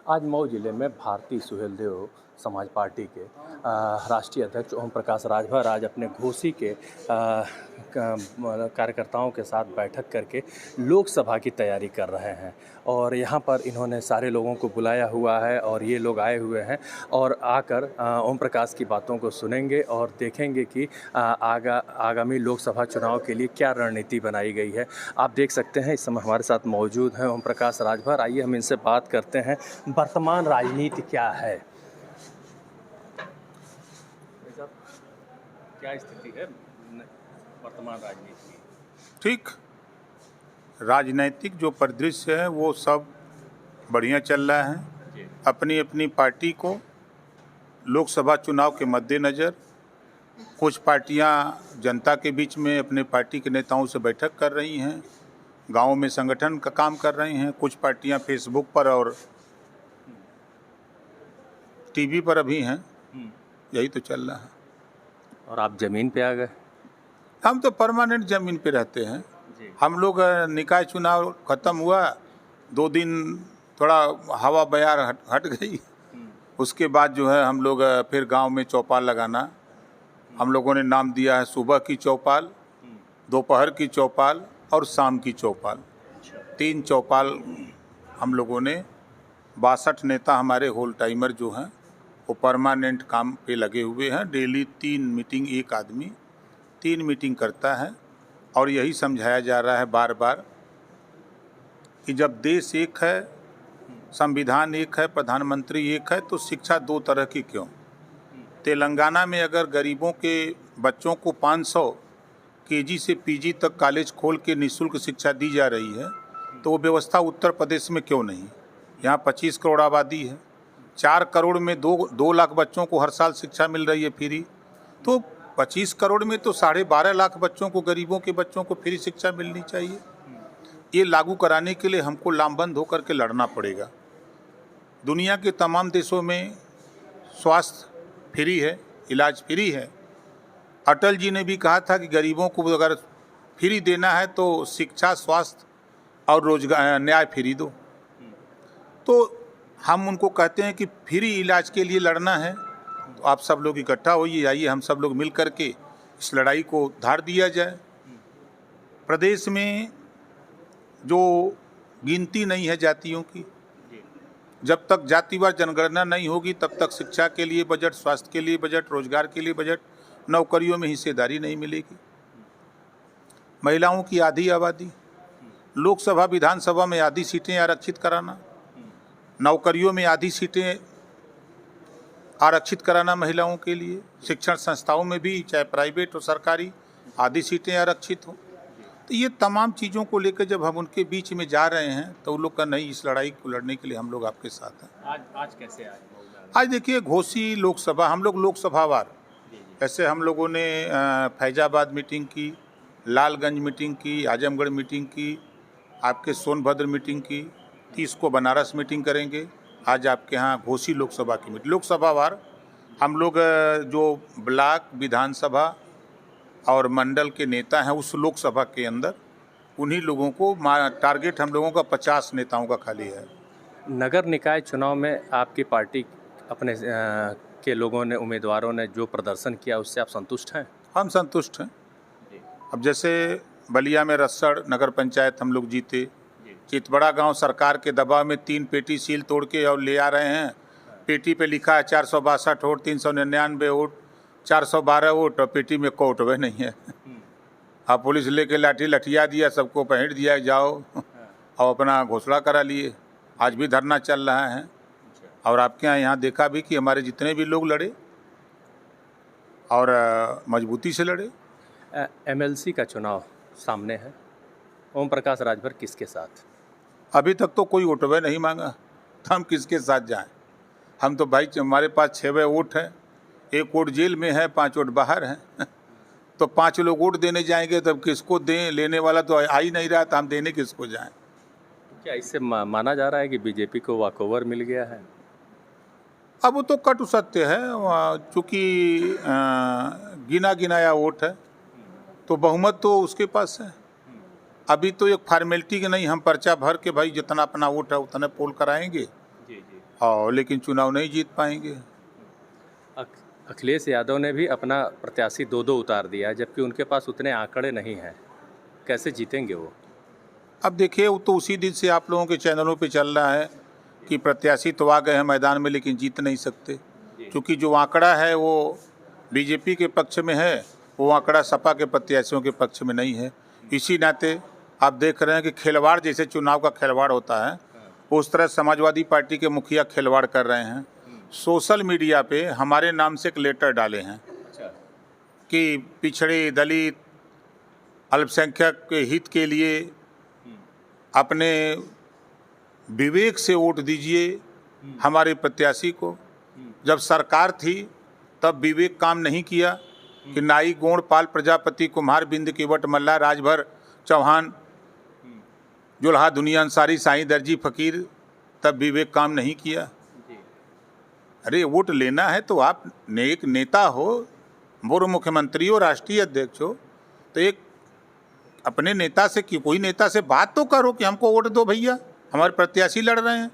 आज मऊ जिले में भारतीय सुहेलदेव समाज पार्टी के राष्ट्रीय अध्यक्ष ओम प्रकाश राजभर आज अपने घोसी के कार्यकर्ताओं के साथ बैठक करके लोकसभा की तैयारी कर रहे हैं और यहाँ पर इन्होंने सारे लोगों को बुलाया हुआ है और ये लोग आए हुए हैं और आकर ओम प्रकाश की बातों को सुनेंगे और देखेंगे कि आगामी लोकसभा चुनाव के लिए क्या रणनीति बनाई गई है। आप देख सकते हैं इस समय हमारे साथ मौजूद हैं ओम प्रकाश राजभर। आइए हम इनसे बात करते हैं, वर्तमान राजनीति क्या है, क्या स्थिति है वर्तमान राजनीति की। ठीक, राजनीतिक जो परिदृश्य है वो सब बढ़िया चल रहा है। अपनी अपनी पार्टी को लोकसभा चुनाव के मद्देनज़र कुछ पार्टियां जनता के बीच में अपने पार्टी के नेताओं से बैठक कर रही हैं, गांव में संगठन का काम कर रही हैं। कुछ पार्टियां फेसबुक पर और टीवी पर अभी हैं। यही तो चल रहा है। और आप ज़मीन पे आ गए? हम तो परमानेंट ज़मीन पे रहते हैं। हम लोग निकाय चुनाव ख़त्म हुआ, 2 दिन थोड़ा हवा बयार हट गई। उसके बाद जो है हम लोग फिर गांव में चौपाल लगाना, हम लोगों ने नाम दिया है सुबह की चौपाल, दोपहर की चौपाल और शाम की चौपाल। 3 चौपाल हम लोगों ने। 62 नेता हमारे होल टाइमर जो हैं वो परमानेंट काम पे लगे हुए हैं। डेली 3 मीटिंग, एक आदमी 3 मीटिंग करता है और यही समझाया जा रहा है बार बार कि जब देश एक है, संविधान एक है, प्रधानमंत्री एक है, तो शिक्षा 2 तरह की क्यों। तेलंगाना में अगर गरीबों के बच्चों को 500 केजी से पीजी तक कॉलेज खोल के निःशुल्क शिक्षा दी जा रही है, तो वो व्यवस्था उत्तर प्रदेश में क्यों नहीं। यहाँ 25 करोड़ आबादी है, 4 करोड़ में 2 लाख बच्चों को हर साल शिक्षा मिल रही है फ्री। तो 25 करोड़ में तो 12.5 लाख बच्चों को, गरीबों के बच्चों को फ्री शिक्षा मिलनी चाहिए। ये लागू कराने के लिए हमको लामबंद होकर के लड़ना पड़ेगा। दुनिया के तमाम देशों में स्वास्थ्य फ्री है, इलाज फ्री है। अटल जी ने भी कहा था कि गरीबों को अगर फ्री देना है तो शिक्षा, स्वास्थ्य और रोजगार, न्याय फ्री दो। तो हम उनको कहते हैं कि फ्री इलाज के लिए लड़ना है तो आप सब लोग इकट्ठा होइए, आइए हम सब लोग मिल कर के इस लड़ाई को धार दिया जाए। प्रदेश में जो गिनती नहीं है जातियों की, जब तक जातिवार जनगणना नहीं होगी तब तक शिक्षा के लिए बजट, स्वास्थ्य के लिए बजट, रोजगार के लिए बजट, नौकरियों में हिस्सेदारी नहीं मिलेगी। महिलाओं की आधी आबादी, लोकसभा विधानसभा में आधी सीटें आरक्षित कराना, नौकरियों में आधी सीटें आरक्षित कराना महिलाओं के लिए, शिक्षण संस्थाओं में भी चाहे प्राइवेट और सरकारी आधी सीटें आरक्षित हों। तो ये तमाम चीज़ों को लेकर जब हम उनके बीच में जा रहे हैं तो उन लोग का नहीं, इस लड़ाई को लड़ने के लिए हम लोग आपके साथ हैं। आज कैसे आए? आज देखिए घोसी लोकसभा, हम लोग लोकसभावार, ऐसे हम लोगों ने फैजाबाद मीटिंग की, लालगंज मीटिंग की, आजमगढ़ मीटिंग की, आपके सोनभद्र मीटिंग की, 30 को बनारस मीटिंग करेंगे। आज आपके यहाँ घोसी लोकसभा की मीटिंग। लोकसभावार हम लोग जो ब्लॉक, विधानसभा और मंडल के नेता हैं उस लोकसभा के अंदर, उन्हीं लोगों को टारगेट हम लोगों का 50 नेताओं का खाली है। नगर निकाय चुनाव में आपकी पार्टी अपने के लोगों ने, उम्मीदवारों ने जो प्रदर्शन किया उससे आप संतुष्ट हैं? हम संतुष्ट हैं। अब जैसे बलिया में रसड़ नगर पंचायत हम लोग जीते, चितबड़ा गांव सरकार के दबाव में 3 पेटी सील तोड़ के और ले आ रहे हैं। पेटी पे लिखा है 462 वोट, 399 वोट, 412 वोट और पेटी में कोई वोट नहीं है। अब पुलिस लेके लठिया दिया, सबको पहट दिया, जाओ और अपना घोषणा करा लिए। आज भी धरना चल रहा है और आपके यहाँ देखा भी कि हमारे जितने भी लोग लड़े और मजबूती से लड़े। MLC का चुनाव सामने है, ओम प्रकाश राजभर किसके साथ? अभी तक तो कोई वोटवे नहीं मांगा, तो हम किसके साथ जाएं। हम तो भाई, हमारे पास 6 वोट है, 1 वोट जेल में है, 5 वोट बाहर हैं। तो 5 लोग वोट देने जाएंगे तब किसको दें? लेने वाला तो आ ही नहीं रहा, तो हम देने किसको जाएं? क्या इससे माना जा रहा है कि बीजेपी को वॉकओवर मिल गया है? अब वो तो कटु सत्य है, चूँकि गिना गिनाया वोट है तो बहुमत तो उसके पास है। अभी तो एक फॉर्मेलिटी की नहीं, हम पर्चा भर के भाई जितना अपना वोट है उतने पोल कराएंगे, और लेकिन चुनाव नहीं जीत पाएंगे। अखिलेश यादव ने भी अपना प्रत्याशी दो उतार दिया है, जबकि उनके पास उतने आंकड़े नहीं हैं। कैसे जीतेंगे वो? अब देखिए, वो तो उसी दिन से आप लोगों के चैनलों पे चल रहा है कि प्रत्याशी तो आ गए हैं मैदान में लेकिन जीत नहीं सकते, क्योंकि जो आंकड़ा है वो बीजेपी के पक्ष में है, वो आंकड़ा सपा के प्रत्याशियों के पक्ष में नहीं है। इसी नाते आप देख रहे हैं कि खिलवाड़, जैसे चुनाव का खिलवाड़ होता है उस तरह समाजवादी पार्टी के मुखिया खिलवाड़ कर रहे हैं। सोशल मीडिया पे हमारे नाम से एक लेटर डाले हैं कि पिछड़े, दलित, अल्पसंख्यक के हित के लिए अपने विवेक से वोट दीजिए हमारे प्रत्याशी को। जब सरकार थी तब विवेक काम नहीं किया कि नाई, गोंड, पाल, प्रजापति, कुम्हार, बिंद, केवट, मल्ला, राजभर, चौहान, जुल्हा, दुनिया, अंसारी, साईं, दर्जी, फकीर, तब विवेक काम नहीं किया। अरे वोट लेना है तो आप एक नेता हो, पूर्व मुख्यमंत्री हो, राष्ट्रीय अध्यक्ष हो, तो एक अपने नेता से कि कोई नेता से बात तो करो कि हमको वोट दो भैया, हमारे प्रत्याशी लड़ रहे हैं।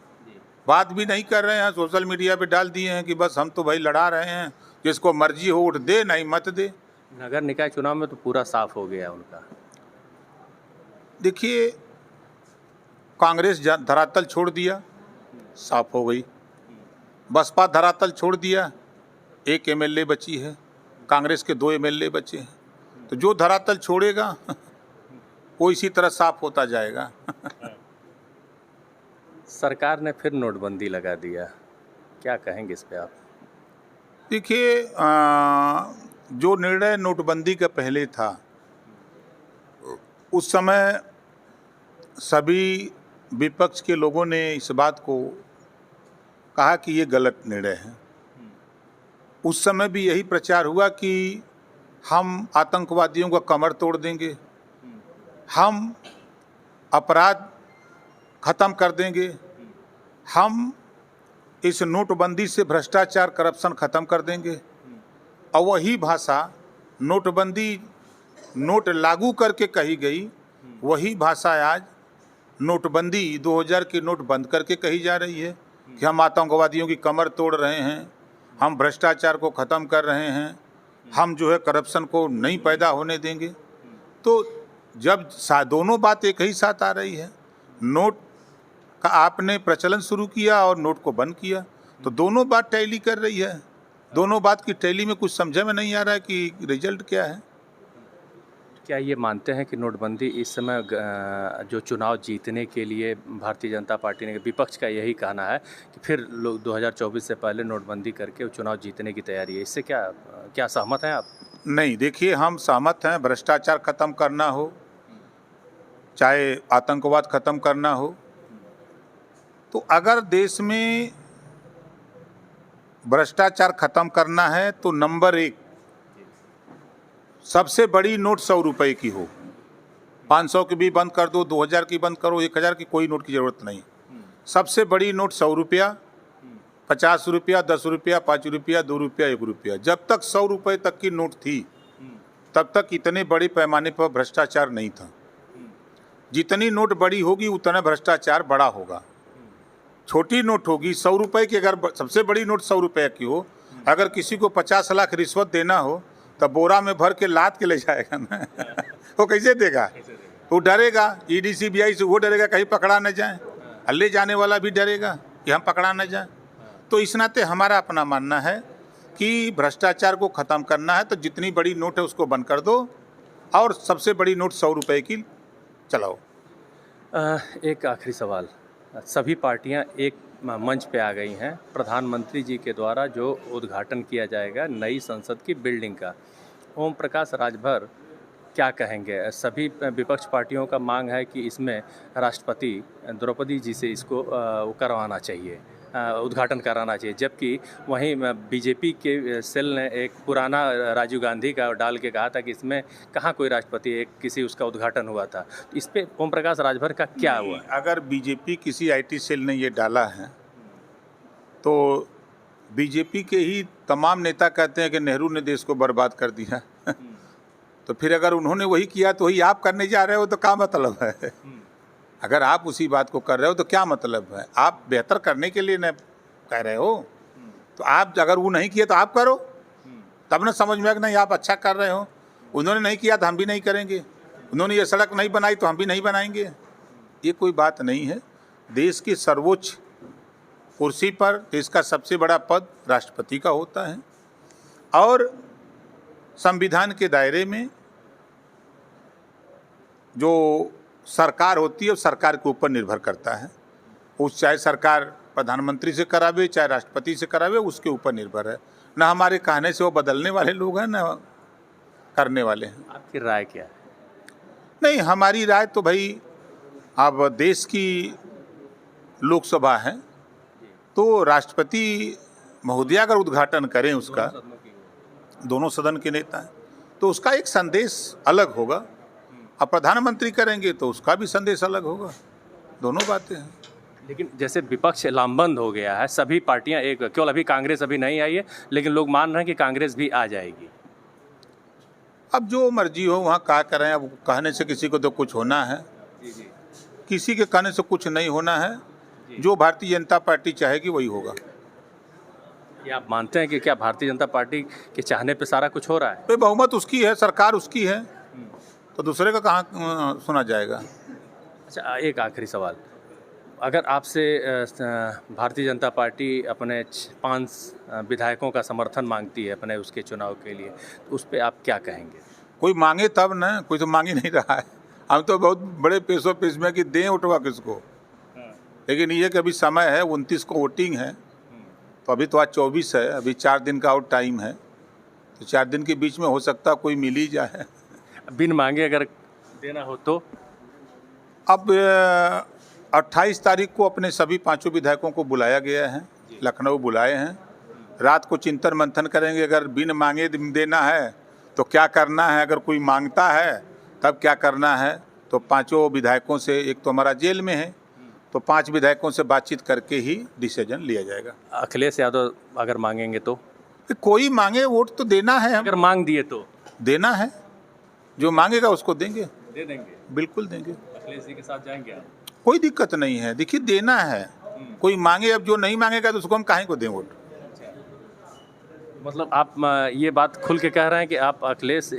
बात भी नहीं कर रहे हैं, सोशल मीडिया पे डाल दिए हैं कि बस हम तो भाई लड़ा रहे हैं, जिसको मर्जी हो वोट दे, नहीं मत दे। नगर निकाय चुनाव में तो पूरा साफ हो गया उनका। देखिए, कांग्रेस धरातल छोड़ दिया, साफ हो गई। बसपा धरातल छोड़ दिया, एक एमएलए बची है, कांग्रेस के 2 एमएलए बचे हैं। तो जो धरातल छोड़ेगा वो इसी तरह साफ होता जाएगा। सरकार ने फिर नोटबंदी लगा दिया, क्या कहेंगे इस पे आप? देखिए, जो निर्णय नोटबंदी का पहले था उस समय सभी विपक्ष के लोगों ने इस बात को कहा कि ये गलत निर्णय है। उस समय भी यही प्रचार हुआ कि हम आतंकवादियों का कमर तोड़ देंगे, हम अपराध खत्म कर देंगे, हम इस नोटबंदी से भ्रष्टाचार, करप्शन खत्म कर देंगे। और वही भाषा नोटबंदी, नोट लागू करके कही गई, वही भाषा आज नोटबंदी 2000 के नोट बंद करके कही जा रही है कि हम आतंकवादियों की कमर तोड़ रहे हैं, हम भ्रष्टाचार को ख़त्म कर रहे हैं, हम जो है करप्शन को नहीं पैदा होने देंगे। तो जब दोनों बात एक ही साथ आ रही है, नोट का आपने प्रचलन शुरू किया और नोट को बंद किया, तो दोनों बात टैली कर रही है। दोनों बात की टैली में कुछ समझ में नहीं आ रहा है कि रिजल्ट क्या है। क्या ये मानते हैं कि नोटबंदी इस समय जो चुनाव जीतने के लिए भारतीय जनता पार्टी ने, विपक्ष का यही कहना है कि फिर लोग 2024 से पहले नोटबंदी करके चुनाव जीतने की तैयारी है, इससे क्या सहमत हैं आप? नहीं, देखिए, हम सहमत हैं। भ्रष्टाचार खत्म करना हो, चाहे आतंकवाद खत्म करना हो, तो अगर देश में भ्रष्टाचार खत्म करना है तो नंबर 1 सबसे बड़ी नोट 100 रुपए की हो। 500 की भी बंद कर दो, 2000 की बंद करो, 1000 की कोई नोट की जरूरत नहीं। सबसे बड़ी नोट 100 रुपया, 50 रुपया, 10 रुपया, 5 रुपया, 2 रुपया, 1 रुपया। जब तक 100 रुपये तक की नोट थी तब तक इतने बड़े पैमाने पर भ्रष्टाचार नहीं था। जितनी नोट बड़ी होगी उतना भ्रष्टाचार बड़ा होगा। छोटी नोट होगी 100 रुपये की, अगर सबसे बड़ी नोट 100 रुपये की हो, अगर किसी को 50 लाख रिश्वत देना हो तब बोरा में भर के लाद के ले जाएगा ना। वो कैसे देगा? वो डरेगा, ईडी सीबीआई से वो डरेगा कहीं पकड़ा न जाए, ले जाने वाला भी डरेगा कि हम पकड़ा न जाए। तो इस नाते हमारा अपना मानना है कि भ्रष्टाचार को ख़त्म करना है तो जितनी बड़ी नोट है उसको बंद कर दो और सबसे बड़ी नोट 100 रुपये की चलाओ। एक आखिरी सवाल, सभी पार्टियां एक मंच पे आ गई हैं। प्रधानमंत्री जी के द्वारा जो उद्घाटन किया जाएगा नई संसद की बिल्डिंग का, ओम प्रकाश राजभर क्या कहेंगे? सभी विपक्ष पार्टियों का मांग है कि इसमें राष्ट्रपति द्रौपदी जी से इसको करवाना चाहिए, उद्घाटन कराना चाहिए, जबकि वहीं बीजेपी के सेल ने एक पुराना राजीव गांधी का डाल के कहा था कि इसमें कहाँ कोई राष्ट्रपति एक किसी उसका उद्घाटन हुआ था। इस पे ओम प्रकाश राजभर का क्या हुआ? अगर बीजेपी किसी आईटी सेल ने ये डाला है तो बीजेपी के ही तमाम नेता कहते हैं कि नेहरू ने देश को बर्बाद कर दिया। तो फिर अगर उन्होंने वही किया तो वही आप करने जा रहे हो तो क्या मतलब है? अगर आप उसी बात को कर रहे हो तो क्या मतलब है? आप बेहतर करने के लिए न कह रहे हो, तो आप अगर वो नहीं किए तो आप करो, तब ना समझ में आए कि नहीं आप अच्छा कर रहे हो। उन्होंने नहीं किया तो हम भी नहीं करेंगे, उन्होंने ये सड़क नहीं बनाई तो हम भी नहीं बनाएंगे। ये कोई बात नहीं है। देश की सर्वोच्च कुर्सी पर देश का सबसे बड़ा पद राष्ट्रपति का होता है और संविधान के दायरे में जो सरकार होती है वो सरकार के ऊपर निर्भर करता है। उस चाहे सरकार प्रधानमंत्री से करावे चाहे राष्ट्रपति से करावे, उसके ऊपर निर्भर है। ना हमारे कहने से वो बदलने वाले लोग हैं ना करने वाले हैं। आपकी राय क्या है? नहीं, हमारी राय तो भाई अब देश की लोकसभा है तो राष्ट्रपति महोदय अगर उद्घाटन करें उसका, दोनों सदन के नेता हैं, तो उसका एक संदेश अलग होगा। अब प्रधानमंत्री करेंगे तो उसका भी संदेश अलग होगा। दोनों बातें हैं। लेकिन जैसे विपक्ष लामबंद हो गया है, सभी पार्टियां एक, केवल अभी कांग्रेस अभी नहीं आई है, लेकिन लोग मान रहे हैं कि कांग्रेस भी आ जाएगी। अब जो मर्जी हो वहाँ क्या करें। अब कहने से किसी को तो कुछ होना है, किसी के कहने से कुछ नहीं होना है। जो भारतीय जनता पार्टी चाहेगी वही होगा। ये आप मानते हैं कि क्या भारतीय जनता पार्टी के चाहने पे सारा कुछ हो रहा है? भाई बहुमत उसकी है, सरकार उसकी है, तो दूसरे का कहाँ सुना जाएगा। अच्छा, एक आखिरी सवाल, अगर आपसे भारतीय जनता पार्टी अपने 5 विधायकों का समर्थन मांगती है अपने उसके चुनाव के लिए, तो उस पर आप क्या कहेंगे? कोई मांगे तब ना, कोई तो मांग ही नहीं रहा है। हम तो बहुत बड़े पेशो पेश में कि दें उठवा किसको, लेकिन ये कि अभी समय है, 29 को वोटिंग है, तो अभी तो आज 24 है, अभी 4 दिन का और टाइम है, तो 4 दिन के बीच में हो सकता कोई मिल ही जाए। बिन मांगे अगर देना हो तो? अब 28 तारीख को अपने सभी 5 विधायकों को बुलाया गया है, लखनऊ बुलाए हैं। रात को चिंतन मंथन करेंगे, अगर बिन मांगे देना है तो क्या करना है, अगर कोई मांगता है तब क्या करना है। तो 5 विधायकों से, एक तो हमारा जेल में है, तो 5 विधायकों से बातचीत करके ही डिसीजन लिया जाएगा। अखिलेश यादव अगर मांगेंगे तो? कोई मांगे वोट तो देना है, अगर मांग दिए तो देना है, जो मांगेगा उसको देंगे, दे देंगे, बिल्कुल देंगे। अखिलेश जी के साथ जाएंगे आप? कोई दिक्कत नहीं है, देखिए देना है। कोई मांगे, अब जो नहीं मांगेगा तो उसको हम काहे को दें वोट। मतलब आप ये बात खुल के कह रहे हैं कि आप अखिलेश